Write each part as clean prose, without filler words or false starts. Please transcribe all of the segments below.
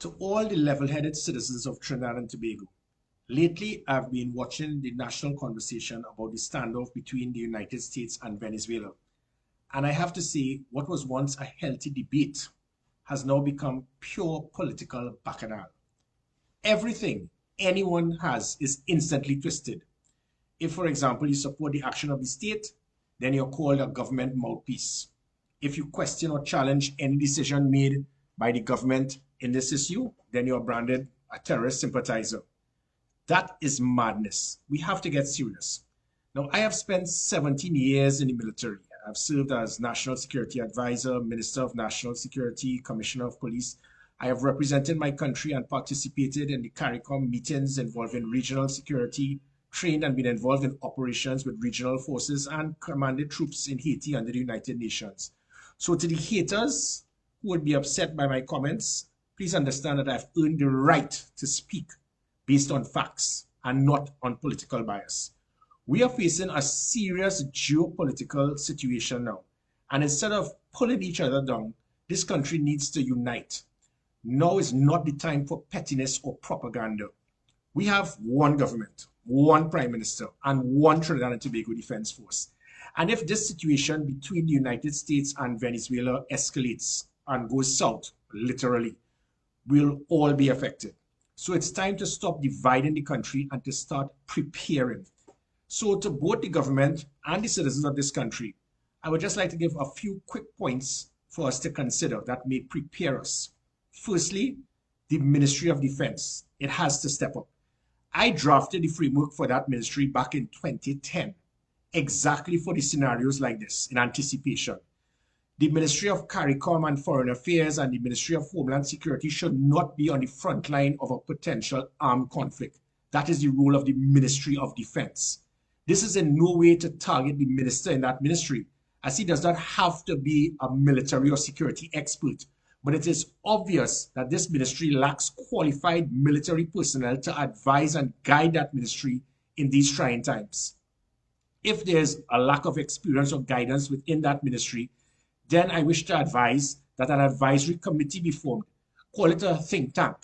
To all the level-headed citizens of Trinidad and Tobago, lately I've been watching the national conversation about the standoff between the United States and Venezuela. And I have to say, what was once a healthy debate has now become pure political bacchanal. Everything anyone has is instantly twisted. If, for example, you support the action of the state, then you're called a government mouthpiece. If you question or challenge any decision made by the government in this issue, then you're branded a terrorist sympathizer. That is madness. We have to get serious. Now, I have spent 17 years in the military. I've served as National Security Advisor, Minister of National Security, Commissioner of Police. I have represented my country and participated in the CARICOM meetings involving regional security, trained and been involved in operations with regional forces, and commanded troops in Haiti under the United Nations. So to the haters who would be upset by my comments, please understand that I've earned the right to speak based on facts and not on political bias. We are facing a serious geopolitical situation now. And instead of pulling each other down, this country needs to unite. Now is not the time for pettiness or propaganda. We have one government, one prime minister, and one Trinidad and Tobago Defense Force. And if this situation between the United States and Venezuela escalates and goes south, literally, we'll all be affected. So it's time to stop dividing the country and to start preparing. So to both the government and the citizens of this country, I would just like to give a few quick points for us to consider that may prepare us. Firstly, the Ministry of Defense. It has to step up. I drafted the framework for that ministry back in 2010, exactly for the scenarios like this, in anticipation. The Ministry of CARICOM and Foreign Affairs and the Ministry of Homeland Security should not be on the front line of a potential armed conflict. That is the role of the Ministry of Defense. This is in no way to target the minister in that ministry, as he does not have to be a military or security expert. But it is obvious that this ministry lacks qualified military personnel to advise and guide that ministry in these trying times. If there's a lack of experience or guidance within that ministry, then I wish to advise that an advisory committee be formed. Call it a think tank,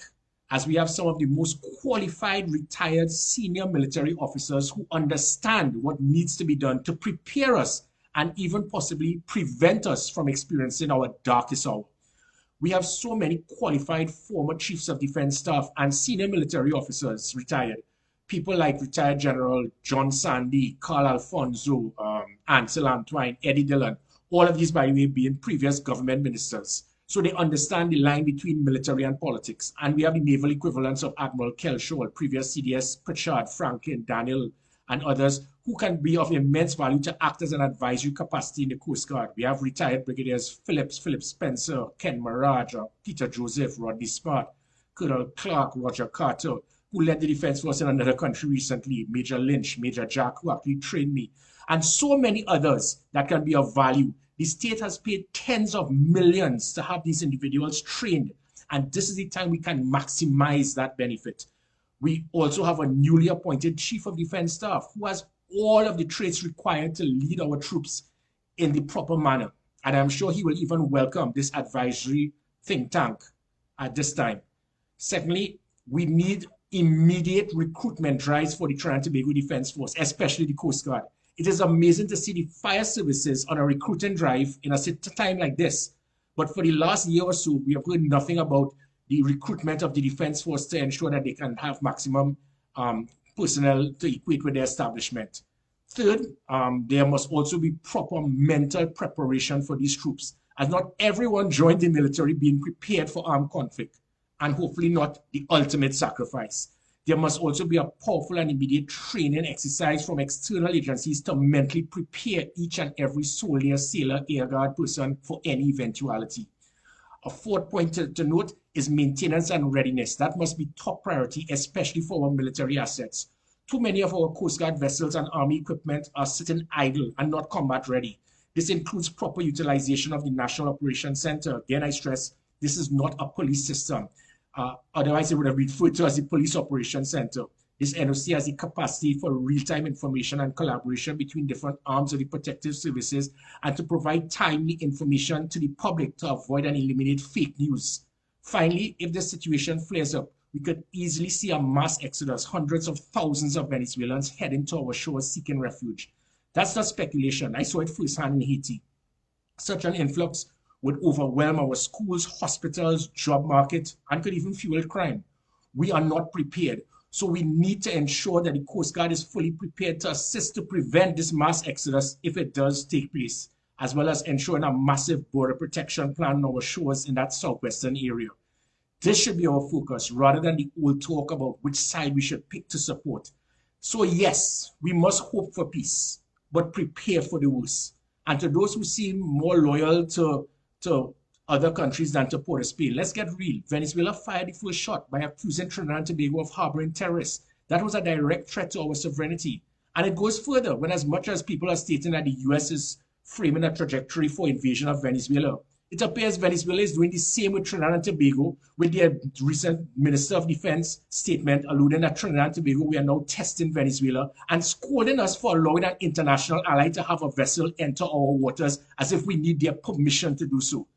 as we have some of the most qualified retired senior military officers who understand what needs to be done to prepare us and even possibly prevent us from experiencing our darkest hour. We have so many qualified former chiefs of defense staff and senior military officers retired. People like retired General John Sandy, Carl Alfonso, Ansel Antoine, Eddie Dillon, all of these, by the way, being previous government ministers. So they understand the line between military and politics. And we have the naval equivalents of Admiral Kelshaw, previous CDS Pritchard, Franklin, Daniel, and others who can be of immense value to act as an advisory capacity in the Coast Guard. We have retired Brigadiers Philip Spencer, Ken Maraj, Peter Joseph, Rodney Smart, Colonel Clark, Roger Carter, who led the Defense Force in another country recently, Major Lynch, Major Jack, who actually trained me, and so many others that can be of value. The state has paid tens of millions to have these individuals trained, and this is the time we can maximize that benefit. We also have a newly appointed Chief of Defense Staff who has all of the traits required to lead our troops in the proper manner. And I'm sure he will even welcome this advisory think tank at this time. Secondly, we need immediate recruitment drives for the Trinidad and Tobago Defense Force, especially the Coast Guard. It is amazing to see the fire services on a recruiting drive in a time like this. But for the last year or so, we have heard nothing about the recruitment of the Defense Force to ensure that they can have maximum personnel to equate with their establishment. Third, there must also be proper mental preparation for these troops, as not everyone joined the military being prepared for armed conflict, and hopefully not the ultimate sacrifice. There must also be a powerful and immediate training exercise from external agencies to mentally prepare each and every soldier, sailor, air guard person for any eventuality. A fourth point to note is maintenance and readiness. That must be top priority, especially for our military assets. Too many of our Coast Guard vessels and Army equipment are sitting idle and not combat ready. This includes proper utilization of the National Operations Center. Again, I stress, this is not a police system. Otherwise, it would have been referred to as the Police Operations Center. This NOC has the capacity for real-time information and collaboration between different arms of the protective services and to provide timely information to the public to avoid and eliminate fake news. Finally, if the situation flares up, we could easily see a mass exodus, hundreds of thousands of Venezuelans heading to our shores seeking refuge. That's not speculation. I saw it firsthand in Haiti. Such an influx would overwhelm our schools, hospitals, job market, and could even fuel crime. We are not prepared. So we need to ensure that the Coast Guard is fully prepared to assist to prevent this mass exodus if it does take place, as well as ensuring a massive border protection plan on our shores in that southwestern area. This should be our focus rather than the old talk about which side we should pick to support. So yes, we must hope for peace, but prepare for the worst. And to those who seem more loyal to other countries than to Port of Spain, let's get real. Venezuela fired the first shot by accusing Trinidad and Tobago of harboring terrorists. That was a direct threat to our sovereignty. And it goes further when as much as people are stating that the US is framing a trajectory for invasion of Venezuela, it appears Venezuela is doing the same with Trinidad and Tobago, with their recent Minister of Defense statement alluding that Trinidad and Tobago, we are now testing Venezuela and scolding us for allowing an international ally to have a vessel enter our waters as if we need their permission to do so.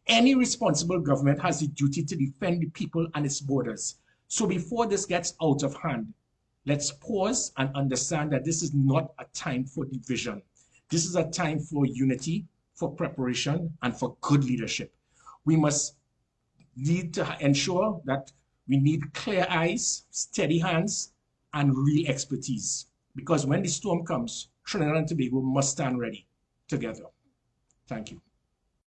Any responsible government has the duty to defend the people and its borders. So before this gets out of hand, let's pause and understand that this is not a time for division. This is a time for unity, for preparation, and for good leadership. We must need to ensure that we need clear eyes, steady hands, and real expertise. Because when the storm comes, Trinidad and Tobago must stand ready together. Thank you.